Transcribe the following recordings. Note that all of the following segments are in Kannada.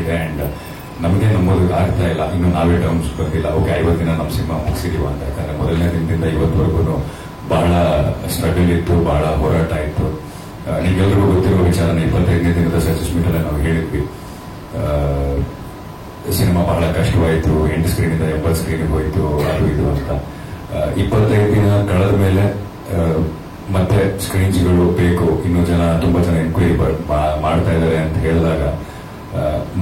ಇದೆ. ಅಂಡ್ ನಮಗೆ ನಮ್ಮೋದಕ್ಕೆ ಆಗ್ತಾ ಇಲ್ಲ, ಇನ್ನು ನಾವೇ ಟರ್ಮ್ಸ್ ಬಂದಿಲ್ಲ. ಓಕೆ, 50 ದಿನ ನಮ್ಮ ಸಿನಿಮಾ ಮುಗಿಸಿದೀವ ಅಂತ. ಯಾಕಂದ್ರೆ ಮೊದಲನೇ ದಿನದಿಂದ ಇವತ್ತವರೆಗೂ ಬಹಳ ಸ್ಟ್ರಗಲ್ ಇತ್ತು, ಬಹಳ ಹೋರಾಟ ಇತ್ತು. ನಿಮ್ಗೆಲ್ರಿಗೂ ಗೊತ್ತಿರುವ ವಿಚಾರನ 25ನೇ ದಿನದ ಸಕ್ಸಸ್ ಮೀಟ್ ಅಲ್ಲಿ ನಾವು ಹೇಳಿದ್ವಿ. ಸಿನಿಮಾ ಬಹಳ ಕಷ್ಟವಾಯಿತು, 8 ಸ್ಕ್ರೀನಿಂದ 80 ಸ್ಕ್ರೀನಿಗೆ ಹೋಯಿತು, ಅದು ಇದು ಅಂತ. 25 ದಿನ ಕಳೆದ ಮೇಲೆ ಮತ್ತೆ ಸ್ಕ್ರೀನ್ಸ್ಗಳು ಬೇಕು, ಇನ್ನೂ ತುಂಬಾ ಜನ ಎನ್ಕ್ವೈರಿ ಮಾಡ್ತಾ ಇದ್ದಾರೆ ಅಂತ ಹೇಳಿದಾಗ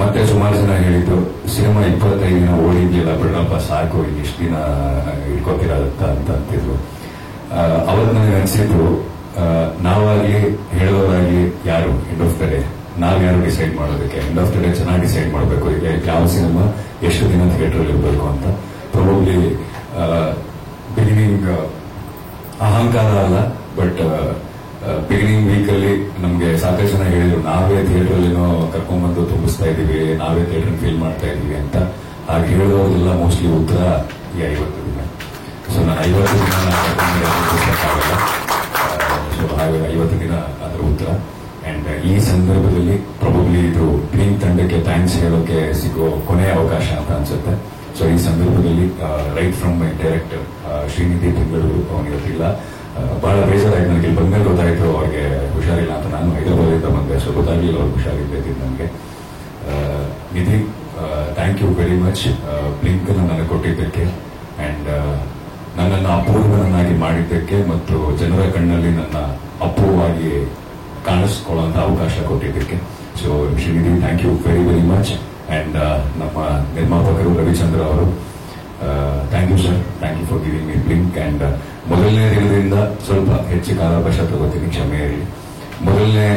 ಮತ್ತೆ ಸುಮಾರು ಜನ ಹೇಳಿದ್ದು, ಸಿನಿಮಾ 25 ದಿನ ಓಡಿದ್ಯಲ್ಲ ಬಿಡಪ್ಪ ಸಾಕು, ಇಷ್ಟು ದಿನ ಇಟ್ಕೋತಿರೋದಂತ ಅಂತ ಅಂತಿದ್ರು. ಅವತ್ತು ನನಗೆ ಅನಿಸಿದ್ದು, ನಾವಾಗ್ಲಿ ಹೇಳೋರಾಗ್ಲಿ ಯಾರು ಎಂಡ್ ಆಫ್ ದ ಡೇ ನಾವ್ಯಾರು ಡಿಸೈಡ್ ಮಾಡೋದಕ್ಕೆ. ಎಂಡ್ ಆಫ್ ದ ಡೇ ಚೆನ್ನಾಗಿ ಡಿಸೈಡ್ ಮಾಡಬೇಕು, ಯಾವ ಸಿನಿಮಾ ಎಷ್ಟು ದಿನ ಥಿಯೇಟರ್ ಇರಬೇಕು ಅಂತ. ಪ್ರಾಬಬ್ಲಿ ಬಿಗಿನಿಂಗ್ ಅಹಂಕಾರ ಅಲ್ಲ, ಬಟ್ ಬಿಗಿನಿಂಗ್ ವೀಕಲ್ಲಿ ನಮ್ಗೆ ಸಾಕಷ್ಟು ಜನ ಹೇಳಿದ್ರು, ನಾವೇ ಥಿಯೇಟರ್ ಏನೋ ಕರ್ಕೊಂಡ್ಬಂದು ತುಂಬಿಸ್ತಾ ಇದೀವಿ, ನಾವೇ ಥಿಯೇಟರ್ ಫೀಲ್ ಮಾಡ್ತಾ ಇದೀವಿ ಅಂತ. ಹಾಗೆ ಹೇಳೋದೆಲ್ಲ ಮೋಸ್ಟ್ಲಿ ಉತ್ತರ ಈ 50 ದಿನ. ಸೊ ನಾನು 50 ದಿನ ಆಗಲ್ಲ, ಸೊ ಹಾಗೆ 50 ದಿನ ಅದರ ಉತ್ತರ. ಅಂಡ್ ಈ ಸಂದರ್ಭದಲ್ಲಿ ಪ್ರಾಬಬ್ಲಿ ಇದು ಬ್ಲಿಂಕ್ ತಂಡಕ್ಕೆ ಥ್ಯಾಂಕ್ಸ್ ಹೇಳೋಕೆ ಸಿಗೋ ಕೊನೆಯ ಅವಕಾಶ ಅಂತ ಅನ್ಸುತ್ತೆ. ಸೊ ಈ ಸಂದರ್ಭದಲ್ಲಿ right from my director Srinidhi Bengaluru, ಅವನಿಗೊತ್ತಿಲ್ಲ, ಬಹಳ ಬೇಜಾರಾಯ್ತು ನನಗೆ. ಇಲ್ಲಿ ಬಂದ್ಮೇಲೆ ಗೊತ್ತಾಯ್ತು ಅವ್ರಿಗೆ ಹುಷಾರಿಲ್ಲ ಅಂತ. ನಾನು ಹೈದರಾಬಾದಿಂದ ಬಂದೆ, ಸೊ ಗೊತ್ತಾಗಲಿಲ್ಲ ಅವ್ರಿಗೆ ಹುಷಾರಿದ್ದು ನನಗೆ. Nidhi, thank you very much blink ಅನ್ನು ನನಗೆ ಕೊಟ್ಟಿದ್ದಕ್ಕೆ, ಅಂಡ್ ನನ್ನನ್ನು ಅಪೂರ್ವನನ್ನಾಗಿ ಮಾಡಿದ್ದಕ್ಕೆ, ಮತ್ತು ಜನರ ಕಣ್ಣಲ್ಲಿ ನನ್ನ ಅಪೂರ್ವವಾಗಿ ಕಾಣಿಸ್ಕೊಳ್ಳುವಂತ ಅವಕಾಶ ಕೊಟ್ಟಿದ್ದಕ್ಕೆ. So Srinidhi, thank you very very much. And ನಮ್ಮ ನಿರ್ಮಾಪಕರು ರವಿಚಂದ್ರ ಅವರು, thank you sir, thank you for giving me Blink. And ಮೊದಲನೇ ದಿನದಿಂದ ಸ್ವಲ್ಪ ಹೆಚ್ಚು ಕಾಲಾವಕಾಶ ತಗೋತೀನಿ, ಕ್ಷಮೆ ಇರಲಿ. ಮೊದಲನೇ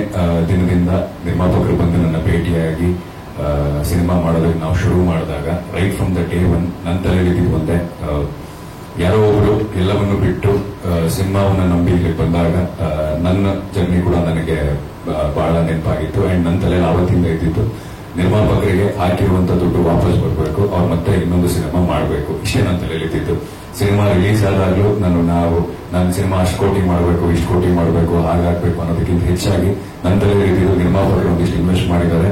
ದಿನದಿಂದ ನಿರ್ಮಾಪಕರು ಬಂದು ನನ್ನ ಭೇಟಿಯಾಗಿ ಸಿನಿಮಾ ಮಾಡೋದಕ್ಕೆ ನಾವು ಶುರು ಮಾಡಿದಾಗ, right from the day one ನನ್ನ ತಲೆಯಲ್ಲಿ ಒಂದೇ, ಯಾರೋ ಒಬ್ರು ಎಲ್ಲವನ್ನು ಬಿಟ್ಟು ಸಿನಿಮಾವನ್ನು ನಂಬಿ ಇಲ್ಲಿ ಬಂದಾಗ ನನ್ನ ಜರ್ನಿ ಕೂಡ ನನಗೆ ಬಹಳ ನೆನಪಾಗಿತ್ತು. ಅಂಡ್ ನನ್ನ ತಲೆಯಲ್ಲಿ ಆವತ್ತಿಂದ ಇದ್ದಿತ್ತು, ನಿರ್ಮಾಪಕರಿಗೆ ಹಾಕಿರುವಂತ ದುಡ್ಡು ವಾಪಸ್ ಬರಬೇಕು, ಅವ್ರು ಮತ್ತೆ ಇನ್ನೊಂದು ಸಿನಿಮಾ ಮಾಡಬೇಕು, ಇಷ್ಟೇ ನನ್ನ ತಲೆಯಲ್ಲಿ ಇದ್ದಿತ್ತು. ಸಿನಿಮಾ ರಿಲೀಸ್ ಆದಾಗ್ಲೂ ನಾನು ಸಿನಿಮಾ ಅಷ್ಟು ಕೋಟಿ ಮಾಡಬೇಕು, ಇಷ್ಟು ಕೋಟಿ ಮಾಡಬೇಕು, ಹಾಗಾಗಬೇಕು ಅನ್ನೋದಕ್ಕಿಂತ ಹೆಚ್ಚಾಗಿ ನನ್ನ ತಲೆಯಲ್ಲಿ ಇದ್ದಿದ್ದು, ನಿರ್ಮಾಪಕರು ಒಂದಿಷ್ಟು ಇನ್ವೆಸ್ಟ್ ಮಾಡಿದ್ದಾರೆ,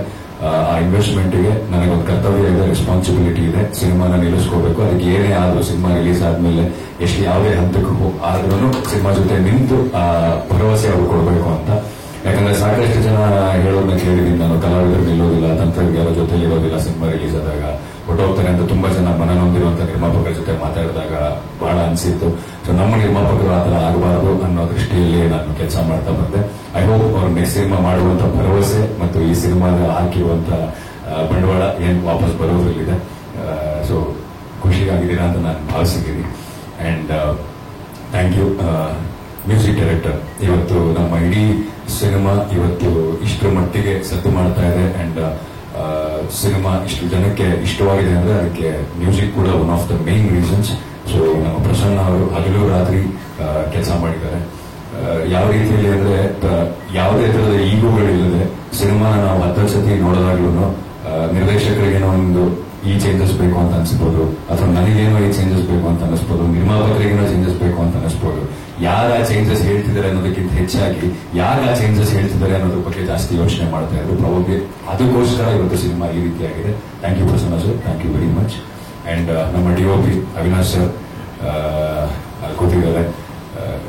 ಆ ಇನ್ವೆಸ್ಟ್ಮೆಂಟ್ಗೆ ನನಗೊಂದು ಕರ್ತವ್ಯ ಇದೆ, ರೆಸ್ಪಾನ್ಸಿಬಿಲಿಟಿ ಇದೆ, ಸಿನಿಮಾನ ನಿಲ್ಲಿಸ್ಕೋಬೇಕು. ಅದಕ್ಕೆ ಏನೇ ಆದ್ರೂ ಸಿನಿಮಾ ರಿಲೀಸ್ ಆದ್ಮೇಲೆ ಎಷ್ಟು ಯಾವುದೇ ಹಂತಕ್ಕೂ ಆದ್ರೂ ಸಿನಿಮಾ ಜೊತೆ ನಿಂತು ಆ ಭರವಸೆ ಅವ್ರು ಕೊಡಬೇಕು ಅಂತ. ಯಾಕಂದ್ರೆ ಸಾಕಷ್ಟು ಜನ ಹೇಳೋದನ್ನ ಕೇಳಿದ್ದೀನಿ ನಾನು, ಕಲಾವಿದರು ನಿಲ್ಲೋದಿಲ್ಲ, ತಂತ್ರಜ್ಞರ ಜೊತೆಲಿ ಇರೋದಿಲ್ಲ, ಸಿನಿಮಾ ರಿಲೀಸ್ ಆದಾಗ ಹೊಟ್ಟೋಗ್ತಾರೆ ಅಂತ ತುಂಬಾ ಜನ ಮನನೊಂದಿರುವಂತ ನಿರ್ಮಾಪಕರ ಜೊತೆ ಮಾತಾಡಿದಾಗ ಬಹಳ ಅನಿಸಿತ್ತು. ಸೊ ನಮ್ಮ ನಿರ್ಮಾಪಕರು ಆತರ ಆಗಬಾರದು ಅನ್ನೋ ದೃಷ್ಟಿಯಲ್ಲಿ ನಾನು ಕೆಲಸ ಮಾಡ್ತಾ ಬಂದೆ. ಐ ಹೋಪ್ ಅವ್ರು ನೆಕ್ಸ್ಟ್ ಸಿನಿಮಾ ಮಾಡುವಂತ ಭರವಸೆ ಮತ್ತು ಈ ಸಿನಿಮಾದ ಹಾಕಿರುವಂತ ಬಂಡವಾಳ ಏನ್ ವಾಪಸ್ ಬರೋದ್ರಲ್ಲಿದೆ. ಸೊ ಖುಷಿಯಾಗಿದ್ದೀರಾ ಅಂತ ನಾನು ಭಾವಿಸಿದ್ದೀನಿ. And thank you music director. ಇವತ್ತು ನಮ್ಮ ಇಡೀ ಸಿನಿಮಾ ಇವತ್ತು ಇಷ್ಟರ ಮಟ್ಟಿಗೆ ಸದ್ದು ಮಾಡ್ತಾ ಇದೆ. ಅಂಡ್ ಸಿನಿಮಾ ಇಷ್ಟು ಜನಕ್ಕೆ ಇಷ್ಟವಾಗಿದೆ ಅಂದ್ರೆ ಅದಕ್ಕೆ ಮ್ಯೂಸಿಕ್ ಕೂಡ one of the main reasons. So ನಮ್ಮ ಪ್ರಸನ್ನ ಅವರು ಹಗಲು ರಾತ್ರಿ ಕೆಲಸ ಮಾಡಿದ್ದಾರೆ. ಯಾವ ರೀತಿಯಲ್ಲಿ ಅಂದ್ರೆ ಯಾವುದೇ ತರಹದ ಈಗೋಗಳಿಲ್ಲದೆ ಸಿನಿಮಾನ ನಾವು 10 ಸತಿ ನೋಡಿದಾಗ್ಲೂ ನಿರ್ದೇಶಕರಿಗೇನೋ ಒಂದು ಈ ಚೇಂಜಸ್ ಬೇಕು ಅಂತ ಅನ್ಸ್ಬೋದು, ಅಥವಾ ನನಗೇನೋ ಈ ಚೇಂಜಸ್ ಬೇಕು ಅಂತ ಅನಿಸ್ಬೋದು, ನಿರ್ಮಾಪಕರಿಗೇನೋ ಚೇಂಜಸ್ ಬೇಕು ಅಂತ ಅನಿಸ್ಬೋದು. ಯಾರ ಚೇಂಜಸ್ ಹೇಳ್ತಿದ್ದಾರೆ ಅನ್ನೋದಕ್ಕಿಂತ ಹೆಚ್ಚಾಗಿ ಯಾರ ಚೇಂಜಸ್ ಹೇಳ್ತಿದ್ದಾರೆ ಅನ್ನೋದ್ರ ಬಗ್ಗೆ ಜಾಸ್ತಿ ಯೋಚನೆ ಮಾಡ್ತಾ ಇದ್ರು. ಪ್ರಾಬಬ್ಲಿ ಅದಕ್ಕೋಸ್ಕರ ಇವತ್ತು ಸಿನಿಮಾ ಈ ರೀತಿಯಾಗಿದೆ. Thank you Prasanna sir, thank you very much. And ನಮ್ಮ DOP ಅವಿನಾಶ್ ಸರ್ ಕೂತಿದ್ದಾರೆ.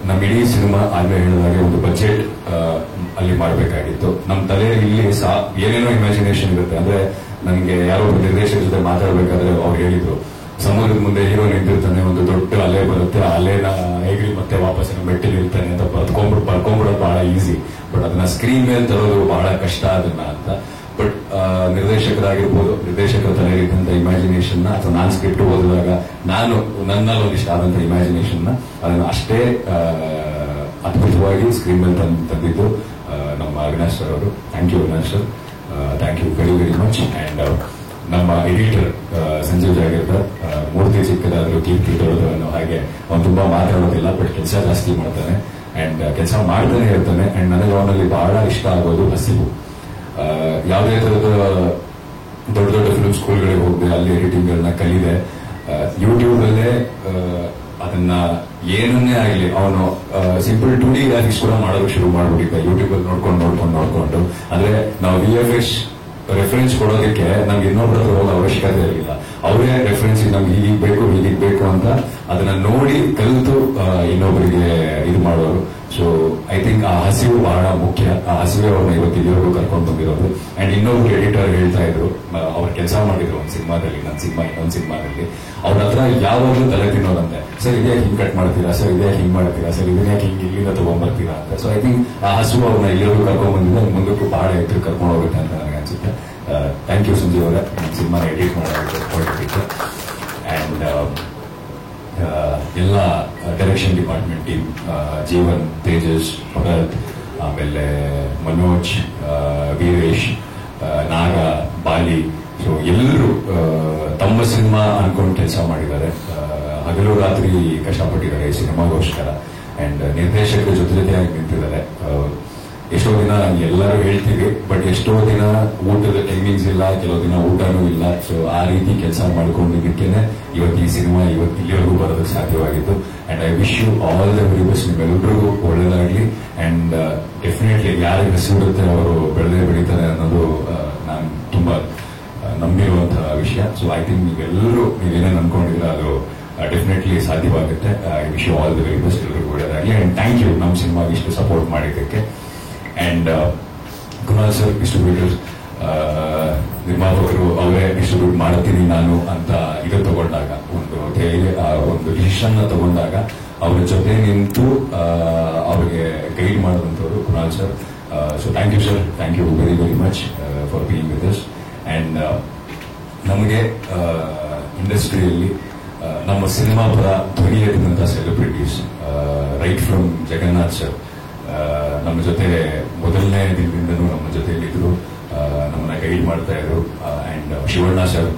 ನಮ್ಮ ಇಡೀ ಸಿನಿಮಾ ಆಗ್ಲೇ ಹೇಳಿದಾಗೆ ಒಂದು ಬಜೆಟ್ ಅಲ್ಲಿ ಮಾಡಬೇಕಾಗಿತ್ತು. ನಮ್ಮ ತಲೆಯಲ್ಲಿ ಇಲ್ಲಿ ಏನೇನೋ ಇಮ್ಯಾಜಿನೇಷನ್ ಇರುತ್ತೆ. ಅಂದ್ರೆ ನನಗೆ ಯಾರೋ ಒಬ್ಬ ನಿರ್ದೇಶಕರ ಜೊತೆ ಮಾತಾಡಬೇಕಾದ್ರೆ ಅವ್ರು ಹೇಳಿದ್ರು, ಸಮುದ್ರದ ಮುಂದೆ ಹೀರೋ ನಿಂತಿರ್ತಾನೆ, ಒಂದು ದೊಡ್ಡ ಅಲೆ ಬರುತ್ತೆ, ಆ ಅಲೆನ ಹೇಗೆ ಮತ್ತೆ ವಾಪಸ್ಸಿನ ಮೆಟ್ಟಿಲ್ ಇರ್ತಾನೆ ಅಂತ ಬರ್ಕೊಂಡ್ಬಿಡೋದು ಬಹಳ ಈಸಿ, ಬಟ್ ಅದನ್ನ ಸ್ಕ್ರೀನ್ ಮೇಲೆ ತರೋದು ಬಹಳ ಕಷ್ಟ ಅದನ್ನ ಅಂತ. ಬಟ್ ನಿರ್ದೇಶಕರ ತಲೆಯಲ್ಲಿದ್ದಂತ ಇಮ್ಯಾಜಿನೇಷನ್ ಅಥವಾ ನಾನು ಸ್ಕ್ರಿಪ್ಟ್ ಓದಿದಾಗ ನನ್ನಲ್ಲಿ ಒಂದಿಷ್ಟ ಆದಂತ ಇಮ್ಯಾಜಿನೇಷನ್ ಅದನ್ನ ಅಷ್ಟೇ ಅದ್ಭುತವಾಗಿ ಸ್ಕ್ರೀನ್ ಮೇಲೆ ತಂದಿದ್ದು ನಮ್ಮ ಅವಿನಾಶ್ ಸರ್ ಅವರು. Thank you Avinash sir, thank you very very much. And ನಮ್ಮ ಎಡಿಟರ್ ಸಂಜೀವ್ ಜಾಗೀರ್ದಾರ್, ಮೂರ್ತಿ ಚಿಕ್ಕದಾದ್ರು ಕೀರ್ತಿ ದೊಡ್ಡದು ಅನ್ನೋ ಹಾಗೆ ಅವ್ನು ತುಂಬಾ ಮಾತಾಡೋದಿಲ್ಲ, ಬಟ್ ಕೆಲಸ ಜಾಸ್ತಿ ಮಾಡ್ತಾನೆ ಅಂಡ್ ಕೆಲಸ ಮಾಡ್ತಾನೆ ಇರ್ತಾನೆ. ಅಂಡ್ ನನಗೆ ಅವನಲ್ಲಿ ಬಹಳ ಇಷ್ಟ ಆಗೋದು ಹಸಿವು. ಯಾವುದೇ ತರದ ದೊಡ್ಡ ದೊಡ್ಡ ಫಿಲ್ಮ್ ಸ್ಕೂಲ್ಗಳಿಗೆ ಹೋಗಿದೆ, ಅಲ್ಲಿ ಎಡಿಟಿಂಗ್ ಗಳನ್ನ ಕಲಿದೆ. ಯೂಟ್ಯೂಬ್ ಅಲ್ಲೇ ಅದನ್ನ ಏನನ್ನೇ ಆಗಲಿ ಅವನು ಸಿಂಪಲ್ 2D ಗ್ರಾಫಿಕ್ಸ್ ಕೂಡ ಮಾಡೋದು ಶುರು ಮಾಡ್ಬಿಟ್ಟಿದ್ದ ಯೂಟ್ಯೂಬ್ ಅಲ್ಲಿ ನೋಡ್ಕೊಂಡು. ಅಂದ್ರೆ ನಾವು VFX ರೆಫರೆನ್ಸ್ ಕೊಡೋದಕ್ಕೆ ನಮ್ಗೆ ಇನ್ನೊಬ್ಬರ ಹತ್ರ ಹೋಗೋ ಅವಶ್ಯಕತೆ ಇರಲಿಲ್ಲ. ಅವರೇ ರೆಫರೆನ್ಸ್ ನಮ್ಗೆ ಹೀಗಿಗ್ ಬೇಕು ಅಂತ ಅದನ್ನ ನೋಡಿ ಕಲಿತು ಇನ್ನೊಬ್ಬರಿಗೆ ಇದು ಮಾಡೋರು. ಸೊ ಐ ಥಿಂಕ್ ಆ ಹಸಿವು ಬಹಳ ಮುಖ್ಯ. ಆ ಹಸಿವೆ ಅವ್ರನ್ನ ಇವತ್ತು ಇಲ್ಲಿವರೆಗೂ ಕರ್ಕೊಂಡು ಬಂದಿರೋದು. ಅಂಡ್ ಇನ್ನೊಬ್ರು ಎಡಿಟರ್ ಹೇಳ್ತಾ ಇದ್ರು, ಅವ್ರು ಕೆಲಸ ಮಾಡಿದ್ರು ಒಂದು ಸಿನಿಮಾದಲ್ಲಿ, ಇನ್ನೊಂದು ಸಿನಿಮಾದಲ್ಲಿ. ಅವ್ರ ಹತ್ರ ಯಾವಾಗಲೂ ತಲೆ ತಿನ್ನೋದಂತೆ, ಸರ್ ಇದೇ ಹಿಂಗ್ ಕಟ್ ಮಾಡ್ತೀರಾ, ಸರ್ ಇದೇ ಹಿಂಗ್ ಮಾಡ್ತೀರಾ, ಸರ್ ಇದನ್ನ ಹಿಂಗ್ ಇಲ್ಲಿಂದ ತಗೊಂಡ್ಬರ್ತೀರಾ ಅಂತ. ಸೊ ಐ ಥಿಂಕ್ ಆ ಹಸಿವು ಅವ್ರನ್ನ ಇಲ್ಲಿವರೆಗೂ ಕರ್ಕೊಂಡ್ ಬಂದಿದೆ, ಮುಂದಕ್ಕೂ ಬಹಳ ಎದುರು ಕರ್ಕೊಂಡು ಹೋಗುತ್ತೆ ಅಂತ ನನಗೆ ಅನ್ಸುತ್ತೆ. ಥ್ಯಾಂಕ್ ಯು ಸಂಜೀವ್ ಅವರೇ, ಸಿನಿಮಾನ ಎಡಿಟ್ ಮಾಡೋದಕ್ಕೆ. ಅಂಡ್ ಎಲ್ಲ direction department team, Jeevan, Tejas, Bharath, ಆಮೇಲೆ ಮನೋಜ್, ವೀರೇಶ್, ನಾಗ, ಬಾಲಿ, ಸೊ ಎಲ್ಲರೂ ತಮ್ಮ ಸಿನಿಮಾ ಅನ್ಕೊಂಡು ಕೆಲಸ ಮಾಡಿದ್ದಾರೆ. ಹಗಲು ರಾತ್ರಿ ಕಷ್ಟಪಟ್ಟಿದ್ದಾರೆ ಈ ಸಿನಿಮಾಗೋಸ್ಕರ. ಅಂಡ್ ನಿರ್ದೇಶಕರ ಜೊತೆಯಾಗಿ ನಿಂತಿದ್ದಾರೆ. ಎಷ್ಟೋ ದಿನ ಎಲ್ಲರೂ ಹೇಳ್ತೀವಿ, ಬಟ್ ಎಷ್ಟೋ ದಿನ ಊಟದ ಟೈಮಿಂಗ್ಸ್ ಇಲ್ಲ, ಕೆಲವು ದಿನ ಊಟನೂ ಇಲ್ಲ. ಸೊ ಆ ರೀತಿ ಕೆಲಸ ಮಾಡ್ಕೊಂಡಿದ್ದಕ್ಕೇನೆ ಇವತ್ತು ಈ ಸಿನಿಮಾ ಇಲ್ಲಿವರೆಗೂ ಬರೋದಕ್ಕೆ ಸಾಧ್ಯವಾಗಿತ್ತು. And I wish you all the very best. ನಿಮ್ಮೆಲ್ಲರಿಗೂ ಒಳ್ಳೇದಾಗ್ಲಿ. ಅಂಡ್ ಡೆಫಿನೆಟ್ಲಿ ಯಾರಿಗೆ ಹಸಿರುತ್ತೆ ಅವರು ಬೆಳೀತಾರೆ ಅನ್ನೋದು ನಾನು ತುಂಬಾ ನಂಬಿರುವಂತಹ ವಿಷಯ. ಸೊ ಐ ಥಿಂಕ್ ನೀವೇನೇನು ಅನ್ಕೊಂಡಿದ್ರೆ ಅದು ಡೆಫಿನೆಟ್ಲಿ ಸಾಧ್ಯವಾಗುತ್ತೆ. I wish you all the very best. ಎಲ್ಲರಿಗೂ ಒಳ್ಳೇದಾಗ್ಲಿ. ಅಂಡ್ ಥ್ಯಾಂಕ್ ಯು ನಮ್ಮ ಸಿನಿಮಾಗೆ ಇಷ್ಟು ಸಪೋರ್ಟ್ ಮಾಡಿದ್ದಕ್ಕೆ. ಅಂಡ್ ಕುನಾಲ್ ಸರ್, ಡಿಸ್ಟ್ರಿಬ್ಯೂಟರ್ಸ್, ನಿರ್ಮಾಪಕರು, ಅವರೇ ಡಿಸ್ಟ್ರಿಬ್ಯೂಟ್ ಮಾಡ್ತೀನಿ ನಾನು ಅಂತ ಇದು ತಗೊಂಡಾಗ, ಒಂದು ಡಿಸಿಷನ್ ತಗೊಂಡಾಗ ಅವ್ರ ಜೊತೆ ನಿಂತು ಅವ್ರಿಗೆ ಗೈಡ್ ಮಾಡಿದಂಥವ್ರು Kunal sir. So thank you sir, thank you very very much for being with us. And ನಮಗೆ ಇಂಡಸ್ಟ್ರಿಯಲ್ಲಿ ನಮ್ಮ ಸಿನಿಮಾ ಪರ ಧ್ವನಿ ಎತ್ತಿದಂತಹ celebrities, right from Jagannath sir ನಮ್ಮ ಜೊತೆ ಮೊದಲನೇ ದಿನದಿಂದನೂ ನಮ್ಮ ಜೊತೆಯಲ್ಲಿದ್ರು, ನಮ್ಮನ್ನ ಗೈಡ್ ಮಾಡ್ತಾ ಇದ್ರು. ಅಂಡ್ ಶಿವಣ್ಣ ಸರ್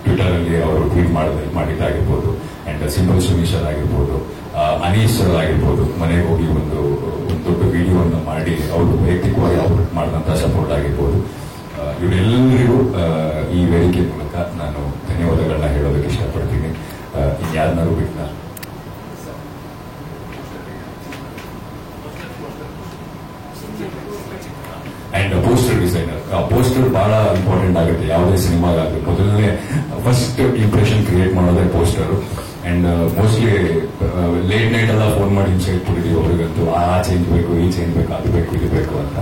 ಟ್ವಿಟರ್ ಅಲ್ಲಿ ಅವರು ಟ್ವೀಟ್ ಮಾಡಿದ್ದಾಗಿರ್ಬೋದು. ಅಂಡ್ ಸಿಂಪಲ್ ಸುನಿ ಸರ್ ಆಗಿರ್ಬೋದು, ಅನೀಶ್ ಸರ್ ಆಗಿರ್ಬೋದು, ಮನೆಗೆ ಹೋಗಿ ಒಂದು ದೊಡ್ಡ ವಿಡಿಯೋವನ್ನು ಮಾಡಿ ಅವರು ವೈಯಕ್ತಿಕವಾಗಿ ಅವ್ರು ಮಾಡಿದಂತಹ ಸಪೋರ್ಟ್ ಆಗಿರ್ಬೋದು. ಇವರೆಲ್ಲರಿಗೂ ಈ ವೇದಿಕೆ ಮೂಲಕ ನಾನು ಧನ್ಯವಾದಗಳನ್ನ ಹೇಳೋದಕ್ಕೆ ಇಷ್ಟಪಡ್ತೀನಿ. ಯಾರನ್ನಾರು ಬಿಟ್ಟ ಅಂಡ್ ಪೋಸ್ಟರ್ ಡಿಸೈನರ್, ಪೋಸ್ಟರ್ ಬಹಳ ಇಂಪಾರ್ಟೆಂಟ್ ಆಗುತ್ತೆ ಯಾವುದೇ ಸಿನಿಮಾಗಾಗಲಿ. ಮೊದಲನೇ ಫಸ್ಟ್ ಇಂಪ್ರೆಷನ್ ಕ್ರಿಯೇಟ್ ಮಾಡೋದೇ poster. And mostly late night ಎಲ್ಲ ಫೋನ್ ಮಾಡಿ ಹಿಂಸೆ ಇಟ್ಬಿಟ್ಟಿದ್ದೀವಿ ಅವ್ರಿಗಂತೂ, ಆ ಚೇಂಜ್ ಬೇಕು, ಈ ಚೇಂಜ್ ಬೇಕು, ಅದು ಬೇಕು, ಇದು ಬೇಕು ಅಂತ.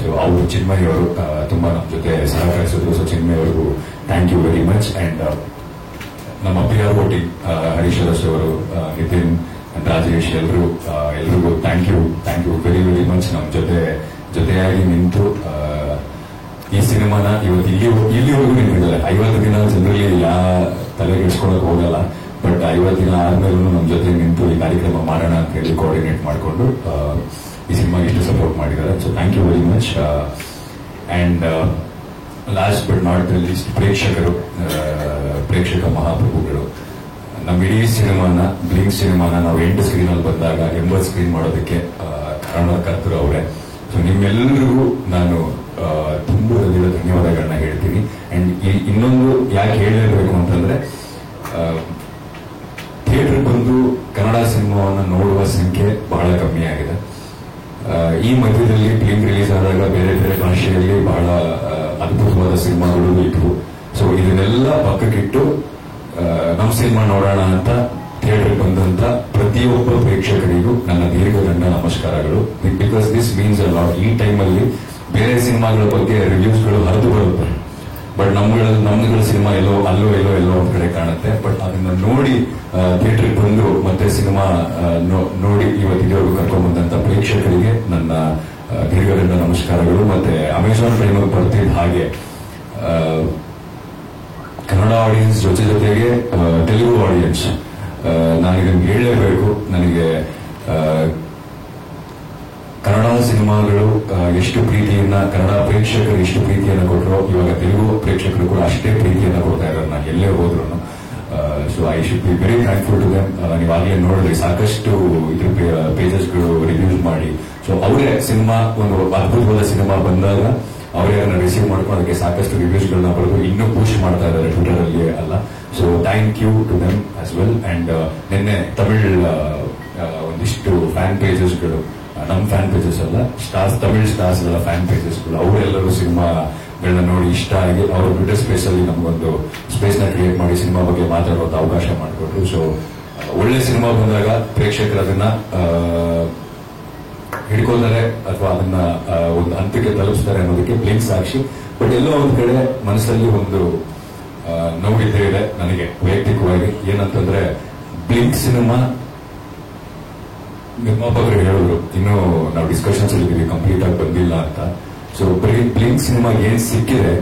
ಸೊ ಅವರು ಚಿನ್ಮಯಿ ಅವರು ತುಂಬಾ ನಮ್ಮ ಜೊತೆ ಸಹಕರಿಸಿದ್ರು. ಸೊ ಚಿನ್ಮಯಿ ಅವರಿಗೂ thank you very much. And ನಮ್ಮ PR ಟೀಮ್, ಹರೀಶ್ ಅರಸ್ ಅವರು, ನಿತಿನ್, ರಾಜೇಶ್, ಎಲ್ರಿಗೂ thank you very very much. ನಮ್ಮ ಜೊತೆಯಾಗಿ ನಿಂತು ಈ ಸಿನಿಮಾನ ಇವತ್ತು ಇಲ್ಲಿವರೆಗೂ ನಿಂತಿದ್ದಾರೆ. 50 ದಿನ ಜನರಲ್ಲಿ ತಲೆಗೆಡ್ಸ್ಕೊಳಕ್ ಹೋಗಲ್ಲ, ಬಟ್ 50 ದಿನ ಆದ್ಮೇಲೂ ನಮ್ಮ ಜೊತೆ ನಿಂತು ಈ ಕಾರ್ಯಕ್ರಮ ಮಾಡೋಣ ಅಂತ ಹೇಳಿ ಕೋಆರ್ಡಿನೇಟ್ ಮಾಡಿಕೊಂಡು ಈ ಸಿನಿಮಾಗೆ ಇಷ್ಟು ಸಪೋರ್ಟ್ ಮಾಡಿದ್ದಾರೆ. So thank you very much. And last but not the least, ಪ್ರೇಕ್ಷಕ ಮಹಾಪ್ರಭುಗಳು. ನಮ್ಮ ಇಡೀ ಸಿನಿಮಾನ, ಬ್ಲಿಂಕ್ ಸಿನಿಮಾನ ನಾವು 8 ಸ್ಕ್ರೀನ್ ಅಲ್ಲಿ ಬಂದಾಗ 80 ಸ್ಕ್ರೀನ್ ಮಾಡೋದಕ್ಕೆ ಕಾರಣಕರ್ತರು ಅವರೇ. ಸೊ ನಿಮ್ಮೆಲ್ಲರಿಗೂ ನಾನು ತುಂಬ ಧನ್ಯವಾದಗಳನ್ನ ಹೇಳ್ತೀನಿ. ಅಂಡ್ ಇನ್ನೊಂದು ಯಾಕೆ ಹೇಳಲೇಬೇಕು ಅಂತಂದ್ರೆ, ಥಿಯೇಟರ್ ಬಂದು ಕನ್ನಡ ಸಿನಿಮಾವನ್ನು ನೋಡುವ ಸಂಖ್ಯೆ ಬಹಳ ಕಮ್ಮಿ ಆಗಿದೆ. ಈ ಮಧ್ಯದಲ್ಲಿ ಫಿಲ್ಮ್ ರಿಲೀಸ್ ಆದಾಗ ಬೇರೆ ಬೇರೆ ಭಾಷೆಯಲ್ಲಿ ಬಹಳ ಅದ್ಭುತವಾದ ಸಿನಿಮಾಗಳು ಇದ್ವು. ಸೊ ಇದನ್ನೆಲ್ಲ ಪಕ್ಕಕ್ಕಿಟ್ಟು ನಮ್ಮ ಸಿನಿಮಾ ನೋಡೋಣ ಅಂತ ಥಿಯೇಟರ್ ಬಂದಂತ ಪ್ರತಿಯೊಬ್ಬ ಪ್ರೇಕ್ಷಕರಿಗೂ ನನ್ನ ದೀರ್ಘದಂಡ ನಮಸ್ಕಾರಗಳು. Because this means a lot. ಈ ಟೈಮಲ್ಲಿ ಬೇರೆ ಸಿನಿಮಾಗಳ ಬಗ್ಗೆ ರಿವ್ಯೂಸ್ಗಳು ಹರಿದು ಬರುತ್ತೆ, ಬಟ್ ನಮ್ಗಳ ಸಿನಿಮಾ ಎಲ್ಲೋ ಒಂದ್ ಕಡೆ ಕಾಣುತ್ತೆ. ಬಟ್ ಅದನ್ನ ನೋಡಿ ಥಿಯೇಟರ್ ಬಂದು ಮತ್ತೆ ಸಿನಿಮಾ ನೋಡಿ ಇವತ್ತಿಗೂ ಕರ್ಕೊಂಡ್ ಬಂದಂತ ಪ್ರೇಕ್ಷಕರಿಗೆ ನನ್ನ ದೀರ್ಘದಂಡ ನಮಸ್ಕಾರಗಳು. ಮತ್ತೆ ಅಮೆಜಾನ್ ಪ್ರೈಮ್ ಬರ್ತಿದ್ದ ಹಾಗೆ ಕನ್ನಡ ಆಡಿಯನ್ಸ್ ಜೊತೆಗೆ ತೆಲುಗು ಆಡಿಯನ್ಸ್, ನಾನಿದನ್ನು ಹೇಳಲೇಬೇಕು. ನನಗೆ ಕನ್ನಡ ಸಿನಿಮಾಗಳು ಎಷ್ಟು ಪ್ರೀತಿಯನ್ನ, ಕನ್ನಡ ಪ್ರೇಕ್ಷಕರು ಎಷ್ಟು ಪ್ರೀತಿಯನ್ನ ಕೊಟ್ಟರು, ಇವಾಗ ತೆಲುಗು ಪ್ರೇಕ್ಷಕರು ಕೂಡ ಅಷ್ಟೇ ಪ್ರೀತಿಯನ್ನ ಕೊಡ್ತಾ ಇದ್ದಾರೆ ನಾನು ಎಲ್ಲೇ ಹೋದ್ರು. So I should be very thankful to them. ನೀವಾಗಲೇ ನೋಡಿದ್ರಿ ಸಾಕಷ್ಟು ಇದ್ರ ಪೇಜಸ್ಗಳು ರಿವ್ಯೂಸ್ ಮಾಡಿ. ಸೊ ಅವರೇ ಸಿನಿಮಾ ಒಂದು ಅದ್ಭುತವಾದ ಸಿನಿಮಾ ಬಂದಾಗ ಅವರೇ ಅದನ್ನ ರಿಸೀವ್ ಮಾಡ್ಕೊಂಡು ಅದಕ್ಕೆ ಸಾಕಷ್ಟು ರಿವ್ಯೂಸ್ಗಳನ್ನ ಬರೆದು ಇನ್ನೂ ಪುಷ್ ಮಾಡ್ತಾ ಇದ್ದಾರೆ ಟ್ವಿಟರ್ ಅಲ್ಲಿ ಅಲ್ಲ. So thank you to them as well. And ನಿನ್ನೆ ತಮಿಳ್ ಒಂದಿಷ್ಟು ಫ್ಯಾನ್ ಪೇಜಸ್ಗಳು, ನಮ್ಮ ಫ್ಯಾನ್ ಪೇಜಸ್ ಅಲ್ಲ, ತಮಿಳ್ ಸ್ಟಾರ್ಸ್ ಗಳ ಫ್ಯಾನ್ ಪೇಜಸ್ಗಳು, ಅವರೆಲ್ಲರೂ ಸಿನಿಮಾ ಗಳನ್ನ ನೋಡಿ ಇಷ್ಟ ಆಗಿ ಅವರು ಟ್ವಿಟರ್ ಸ್ಪೇಸ್ ಅಲ್ಲಿ ನಮಗೊಂದು ಸ್ಪೇಸ್ ನ ಕ್ರಿಯೇಟ್ ಮಾಡಿ ಸಿನಿಮಾ ಬಗ್ಗೆ ಮಾತಾಡುವಂತ ಅವಕಾಶ ಮಾಡಿಕೊಟ್ರು. ಸೊ ಒಳ್ಳೆ ಸಿನಿಮಾ ಬಂದಾಗ ಪ್ರೇಕ್ಷಕರು ಅದನ್ನ ಹಿಡ್ಕೊಳ್ತಾರೆ ಅಥವಾ ಅದನ್ನ ಒಂದು ಹಂತಕ್ಕೆ ತಲುಪಿಸ್ತಾರೆ ಅನ್ನೋದಕ್ಕೆ ಬ್ಲಿಂಕ್ ಸಾಕ್ಷಿ. ಬಟ್ ಎಲ್ಲೋ ಒಂದ್ ಕಡೆ ಮನಸ್ಸಲ್ಲಿ ಒಂದು ನೋವಿದ್ದೇ ಇದೆ ನನಗೆ ವೈಯಕ್ತಿಕವಾಗಿ. ಏನಂತಂದ್ರೆ ಬ್ಲಿಂಕ್ ಸಿನಿಮಾ ನಿರ್ಮಾಪಕರು ಹೇಳಿದ್ರು ಇನ್ನು ನಾವು ಡಿಸ್ಕಷನ್ಸ್ ಇದ್ದೀವಿ, ಕಂಪ್ಲೀಟ್ ಆಗಿ ಬಂದಿಲ್ಲ ಅಂತ. ಸೊ ಬರೀ ಬ್ಲಿಂಕ್ ಸಿನಿಮಾ ಏನ್ ಸಿಕ್ಕಿದೆ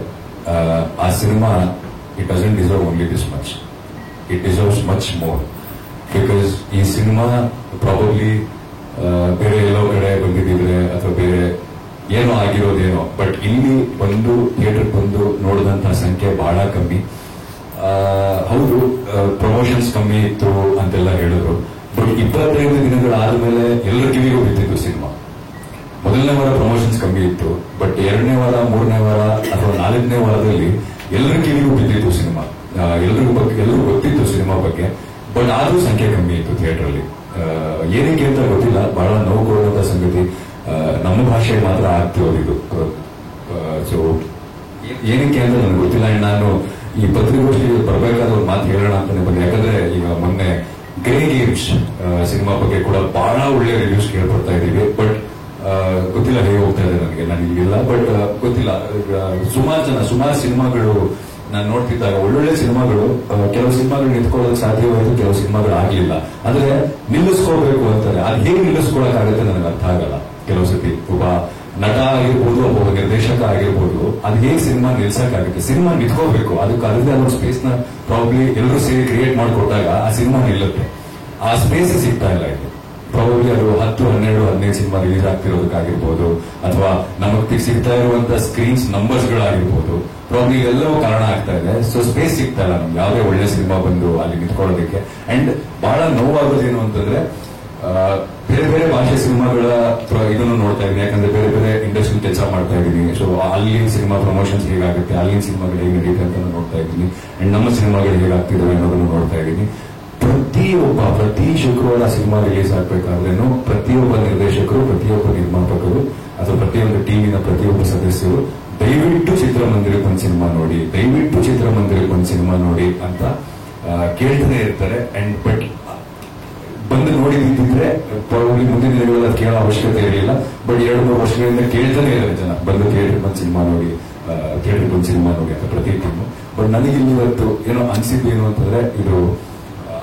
ಆ cinema it doesn't deserve only this much, it deserves much more. Because ಈ ಸಿನಿಮಾ ಪ್ರಾಬಬ್ಲಿ ಬೇರೆ ಎಲ್ಲೋ ಕಡೆ ಬಂದಿದ್ರೆ ಅಥವಾ ಬೇರೆ ಏನೋ ಆಗಿರೋದೇನೋ, ಬಟ್ ಇಲ್ಲಿ ಬಂದು ಥಿಯೇಟರ್ ಬಂದು ನೋಡಿದಂತಹ ಸಂಖ್ಯೆ ಬಹಳ ಕಮ್ಮಿ. ಹೌದು, ಪ್ರಮೋಷನ್ಸ್ ಕಮ್ಮಿ ಇತ್ತು ಅಂತೆಲ್ಲ ಹೇಳಿದ್ರು. ಬಟ್ 25 ದಿನಗಳಾದ ಮೇಲೆ ಎಲ್ಲರ ಕಿವಿಗೂ ಬಿದ್ದಿತ್ತು ಸಿನಿಮಾ. ಮೊದಲನೇ ವಾರ ಪ್ರಮೋಷನ್ಸ್ ಕಮ್ಮಿ ಇತ್ತು, ಬಟ್ 2ನೇ ವಾರ 3ನೇ ವಾರ ಅಥವಾ 4ನೇ ವಾರದಲ್ಲಿ ಎಲ್ಲರ ಕಿವಿಗೂ ಬಿದ್ದಿತ್ತು ಸಿನಿಮಾ. ಎಲ್ಲರಿಗೂ ಗೊತ್ತಿತ್ತು ಸಿನಿಮಾ ಬಗ್ಗೆ, ಬಟ್ ಆದ್ರೂ ಸಂಖ್ಯೆ ಕಮ್ಮಿ ಇತ್ತು ಥಿಯೇಟರ್ ಅಲ್ಲಿ. ಏನಕ್ಕೆ ಅಂತ ಗೊತ್ತಿಲ್ಲ, ಬಹಳ ನೋವು ಕೊಡುವಂತ ಸಂಗತಿ. ನಮ್ಮ ಭಾಷೆಗೆ ಮಾತ್ರ ಆಗ್ತಿರೋದು. ಸೊ ಏನಕ್ಕೆ ಅಂತ ನನಗೆ ಗೊತ್ತಿಲ್ಲ. ನಾನು ಈ ಪತ್ರಿಕೋಷ್ಠಿಗೆ ಬರಬೇಕಾದ ಒಂದು ಮಾತು ಹೇಳೋಣ ಅಂತಾನೆ ಬಂದೆ. ಯಾಕಂದ್ರೆ ಈಗ ಮೊನ್ನೆ ಗ್ರೇ ಗೇಮ್ಸ್ ಸಿನಿಮಾ ಬಗ್ಗೆ ಕೂಡ ಬಹಳ ಒಳ್ಳೆ ರಿವ್ಯೂಸ್ ಕೇಳ್ಕೊಡ್ತಾ ಇದ್ದೀವಿ. ಬಟ್ ಗೊತ್ತಿಲ್ಲ ಹೇಗೆ ಹೋಗ್ತಾ ಇದೆ ನನಗಿಲ್ಲ. ಬಟ್ ಗೊತ್ತಿಲ್ಲ, ಸುಮಾರು ಸಿನಿಮಾಗಳು ನಾನು ನೋಡ್ತಿದ್ದಾಗ ಒಳ್ಳೊಳ್ಳೆ ಸಿನಿಮಾಗಳು, ಕೆಲವು ಸಿನಿಮಾಗಳು ನಿಂತ್ಕೊಳ್ಳೋದಕ್ಕೆ ಸಾಧ್ಯವಾಯಿತು, ಕೆಲವು ಸಿನಿಮಾಗಳು ಆಗ್ಲಿಲ್ಲ. ಆದ್ರೆ ನಿಲ್ಲಿಸ್ಕೋಬೇಕು ಅಂತಾರೆ, ಅದು ಹೇಗೆ ನಿಲ್ಲಿಸ್ಕೊಳಕ್ಕಾಗತ್ತೆ ನನಗೆ ಅರ್ಥ ಆಗಲ್ಲ. ಕೆಲವು ಸತಿ ಒಬ್ಬ ನಟ ಆಗಿರ್ಬೋದು, ಒಬ್ಬ ನಿರ್ದೇಶಕ ಆಗಿರ್ಬೋದು, ಅದು ಹೇಗೆ ಸಿನಿಮಾ ನಿಲ್ಸಕ್ಕಾಗುತ್ತೆ? ಸಿನಿಮಾ ನಿಂತ್ಕೋಬೇಕು, ಅದಕ್ಕೆ ಅದರದೇ ಆದ ಸ್ಪೇಸ್ ನ ಪ್ರಾಬ್ಲಿ ಎಲ್ಲರೂ ಸೇರಿ ಕ್ರಿಯೇಟ್ ಮಾಡಿಕೊಟ್ಟಾಗ ಆ ಸಿನಿಮಾ ನಿಲ್ಲುತ್ತೆ. ಆ ಸ್ಪೇಸ್ ಸಿಗ್ತಾ ಇಲ್ಲ ಇಲ್ಲಿ. ಪ್ರಾಬಬ್ಲಿ ಅದು 10, 12, 15 ಸಿನಿಮಾ ರಿಲೀಸ್ ಆಗ್ತಿರೋದಕ್ಕಾಗಿರ್ಬೋದು, ಅಥವಾ ನಮಗೆ ಸಿಗ್ತಾ ಇರುವಂತಹ ಸ್ಕ್ರೀನ್ಸ್ ನಂಬರ್ಸ್ಗಳಾಗಿರ್ಬೋದು, ಪ್ರಾಬ್ಲಿ ಎಲ್ಲವೂ ಕಾರಣ ಆಗ್ತಾ ಇದೆ. ಸೊ ಸ್ಪೇಸ್ ಸಿಗ್ತಾ ಇಲ್ಲ ನಮ್ಗೆ ಯಾವುದೇ ಒಳ್ಳೆ ಸಿನಿಮಾ ಬಂದು ಅಲ್ಲಿ ನಿಂತ್ಕೊಳ್ಳೋದಕ್ಕೆ. ಅಂಡ್ ಬಹಳ ನೋವಾಗೋದೇನು ಅಂತಂದ್ರೆ ಬೇರೆ ಬೇರೆ ಭಾಷೆ ಸಿನಿಮಾಗಳ ಇದನ್ನು ನೋಡ್ತಾ ಇದ್ದೀನಿ. ಯಾಕಂದ್ರೆ ಬೇರೆ ಬೇರೆ ಇಂಡಸ್ಟ್ರಿ ಕೆಲಸ ಮಾಡ್ತಾ ಇದ್ದೀನಿ. ಸೊ ಅಲ್ಲಿನ ಸಿನಿಮಾ ಪ್ರಮೋಷನ್ಸ್ ಹೇಗಾಗುತ್ತೆ, ಅಲ್ಲಿನ ಸಿನಿಮಾಗಳು ಹೇಗೆ ನಡೀತೆ ಅಂತ ನೋಡ್ತಾ ಇದ್ದೀನಿ. ಅಂಡ್ ನಮ್ಮ ಸಿನಿಮಾಗಳು ಹೇಗಾಗ್ತಿದ್ದಾವೆ ಅನ್ನೋದನ್ನು ನೋಡ್ತಾ ಇದ್ದೀನಿ. ಪ್ರತಿ ಶುಕ್ರವಾರ ಸಿನಿಮಾ ರಿಲೀಸ್ ಆಗ್ಬೇಕಾದ್ರೇನು ಪ್ರತಿಯೊಬ್ಬ ನಿರ್ದೇಶಕರು, ಪ್ರತಿಯೊಬ್ಬ ನಿರ್ಮಾಪಕರು ಅಥವಾ ಪ್ರತಿಯೊಂದು ಟೀಮಿನ ಪ್ರತಿಯೊಬ್ಬ ಸದಸ್ಯರು ದಯವಿಟ್ಟು ಚಿತ್ರಮಂದಿರಕ್ಕೆ ಒಂದು ಸಿನಿಮಾ ನೋಡಿ, ದಯವಿಟ್ಟು ಚಿತ್ರಮಂದಿರಕ್ಕೆ ಒಂದು ಸಿನಿಮಾ ನೋಡಿ ಅಂತ ಕೇಳ್ತಾನೆ ಇರ್ತಾರೆ. ಅಂಡ್ ಬಟ್ ಬಂದು ನೋಡಿ ನಿಂತಿದ್ರೆ ಪ್ರಾಬಬ್ಲಿ ಮುಂದಿನ ದಿನಗಳಲ್ಲಿ ಕೇಳೋ ಅವಶ್ಯಕತೆ ಇರಲಿಲ್ಲ. ಬಟ್ 2-3 ವರ್ಷಗಳಿಂದ ಕೇಳ್ತಾನೆ ಇದ್ದಾರೆ ಜನ, ಬಂದು ಥಿಯೇಟರ್ ಬಂದು ಸಿನಿಮಾ ನೋಡಿ, ಥಿಯೇಟರ್ ಬಂದು ಸಿನಿಮಾ ನೋಡಿ ಅಂತ ಪ್ರತಿ ಟೀಮು. ಬಟ್ ನನಗಿಲ್ಲಿ ಇವತ್ತು ಏನೋ ಅನ್ಸಿದ್ದು ಏನು ಅಂತಂದ್ರೆ, ಇದು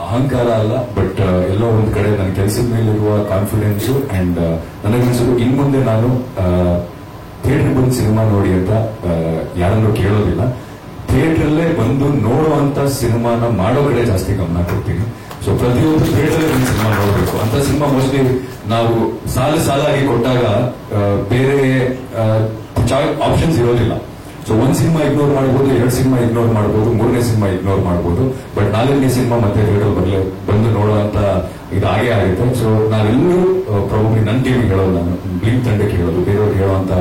ಅಹಂಕಾರ ಅಲ್ಲ, ಬಟ್ ಎಲ್ಲೋ ಒಂದ್ ಕಡೆ ನನ್ನ ಕೆಲಸದ ಮೇಲಿರುವ ಕಾನ್ಫಿಡೆನ್ಸ್. ಅಂಡ್ ನನಗನ್ಸೋದು ಇನ್ಮುಂದೆ ನಾನು ಥಿಯೇಟರ್ ಬಂದು ಸಿನಿಮಾ ನೋಡಿ ಅಂತ ಯಾರನ್ನೂ ಕೇಳೋದಿಲ್ಲ. ಥಿಯೇಟರ್ಲ್ಲೇ ಬಂದು ನೋಡುವಂತ ಸಿನಿಮಾನ ಮಾಡೋ ಕಡೆ ಜಾಸ್ತಿ ಗಮನ ಕೊಡ್ತೀನಿ. ಸೊ ಪ್ರತಿಯೊಂದು ಥಿಯೇಟರ್ ಬಂದು ಸಿನಿಮಾ ನೋಡಬೇಕು ಅಂತ ಸಿನಿಮಾ ಮೋಸ್ಟ್ಲಿ ನಾವು ಸಾಲಾಗಿ ಕೊಟ್ಟಾಗ ಬೇರೆ ಆಪ್ಷನ್ಸ್ ಇರೋದಿಲ್ಲ. ಸೊ ಒಂದ್ ಸಿನಿಮಾ ಇಗ್ನೋರ್ ಮಾಡಬಹುದು, 2 ಸಿನಿಮಾ ಇಗ್ನೋರ್ ಮಾಡಬಹುದು, 3ನೇ ಸಿನಿಮಾ ಇಗ್ನೋರ್ ಮಾಡಬಹುದು. ಬಟ್ 4ನೇ ಸಿನಿಮಾ ಮತ್ತೆ ಥಿಯೇಟರ್ ಬಂದು ನೋಡುವಂತ ಇದು ಹಾಗೆ ಆಗುತ್ತೆ. ಸೊ ನಾವೆಲ್ಲರೂ ಪ್ರಾಬಬ್ಲಿ ನನ್ನ ಟೀಮಿಗೆ ಹೇಳೋದು, ನಾನು ಬ್ಲಿಂಕ್ ತಂಡಕ್ಕೆ ಹೇಳೋದು, ಬೇರೆಯವ್ರಿಗೆ ಹೇಳುವಂತ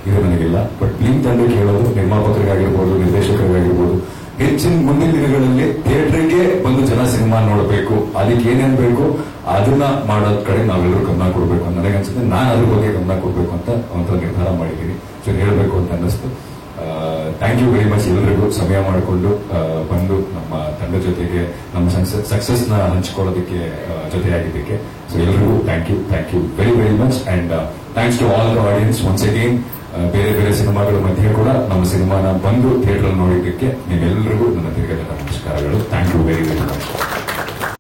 ಇದು ನನಗಿಲ್ಲ. ಬಟ್ ಬ್ಲಿಂಕ್ ತಂಡಕ್ಕೆ ಹೇಳೋದು, ನಿರ್ಮಾಪಕರಿಗಾಗಿರ್ಬೋದು, ನಿರ್ದೇಶಕರಿಗಾಗಿರ್ಬೋದು, ಹೆಚ್ಚಿನ ಮುಂದಿನ ದಿನಗಳಲ್ಲಿ ಥಿಯೇಟರ್ಗೆ ಬಂದು ಜನ ಸಿನಿಮಾ ನೋಡಬೇಕು, ಅದಕ್ಕೆ ಏನೇನ್ ಬೇಕು ಅದನ್ನ ಮಾಡೋದ್ ಕಡೆ ನಾವೆಲ್ಲರೂ ಗಮನ ಕೊಡಬೇಕು ಅಂತ ನನಗನ್ಸುತ್ತೆ. ನಾನು ಅದ್ರ ಬಗ್ಗೆ ಗಮನ ಕೊಡಬೇಕು ಅಂತ ಒಂದು ನಿರ್ಧಾರ ಮಾಡಿದ್ದೀನಿ. ಸೊ ಹೇಳಬೇಕು ಅಂತ ಅನ್ನಿಸ್ತು. ಥ್ಯಾಂಕ್ ಯು ವೆರಿ ಮಚ್ ಎಲ್ಲರಿಗೂ ಸಮಯ ಮಾಡಿಕೊಂಡು ಬಂದು ನಮ್ಮ ತಂಡ ಜೊತೆಗೆ ನಮ್ಮ ಸಕ್ಸಸ್ ನ ಹಂಚಿಕೊಳ್ಳೋದಕ್ಕೆ ಜೊತೆಯಾಗಿದ್ದಕ್ಕೆ. ಸೊ ಎಲ್ಲರಿಗೂ thank you very very much. And thanks to all the audience once again. ಬೇರೆ ಬೇರೆ ಸಿನಿಮಾಗಳ ಮಧ್ಯೆ ಕೂಡ ನಮ್ಮ ಸಿನಿಮಾನ ಬಂದು ಥಿಯೇಟರ್ ನೋಡಿದ್ದಕ್ಕೆ ನೀವೆಲ್ಲರಿಗೂ ನನ್ನ ತಿರುಗದ ನಮಸ್ಕಾರಗಳು. Thank you very very much.